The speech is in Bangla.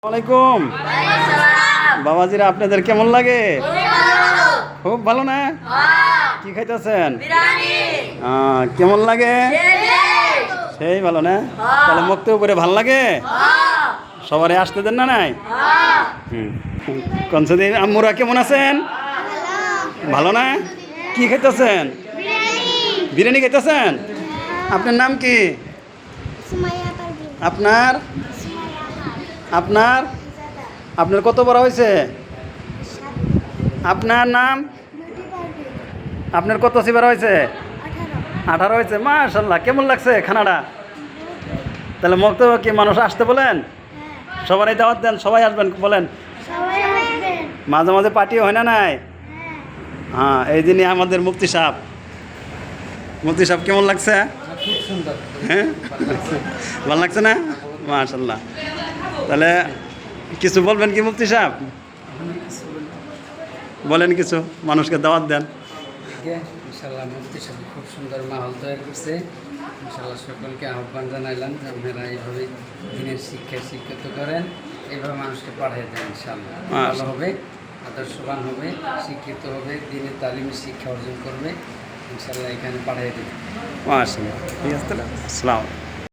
ওয়ালাইকুম বাবাজিরা, আপনাদের কেমন লাগে? খুব ভালো না? কি খাইতেছেন? কেমন লাগে? সেই ভালো না? তাহলে মুক্ত উপরে ভাল লাগে? সবারই আসতে দেন না? নাই কনসদি আম্মুরা কেমন আছেন? ভালো না? কি খাইতেছেন? বিরিয়ানি খাইতেছেন? আপনার নাম কি? আপনার আপনার আপনার কত বড় হয়েছে? আপনার নাম? আপনার কত সিবার হয়েছে? 18 হয়েছে। মাশাআল্লাহ, কেমন লাগছে খানাটা? তাহলে মক্ত কি মানুষ আসতে বলেন? সবারই দাওয়াত দেন, সবাই আসবেন বলেন। মাঝে মাঝে পার্টি হয় না? নাই? হ্যাঁ, এই দিনই আমাদের মুফতি সাহেব। মুফতি সাহেব কেমন লাগছে? হ্যাঁ, ভালো লাগছে না? মাশাআল্লাহ। তাহলে কিছু বলবেন কি মুফতি সাহেব? বলেন কিছু, মানুষকে দাওয়াত দেন। ইনশাআল্লাহ মুফতি সাহেব খুব সুন্দর মাহল তৈরি করছে। ইনশাআল্লাহ সকলকে আহ্বান জানাইলাম যে আপনারা এইভাবে দিনের শিক্ষিত করেন, এইভাবে মানুষকে পাঠিয়ে দেন। ইনশাআল্লাহ ভালো হবে, আদর্শবান হবে, শিক্ষিত হবে, দিনের তালিমি শিক্ষা অর্জন করবে। ইনশাআল্লাহ এখানে পাঠিয়ে দেবেন। মাশাআল্লাহ, ঠিক আছে। তাহলে আসসালামু আলাইকুম।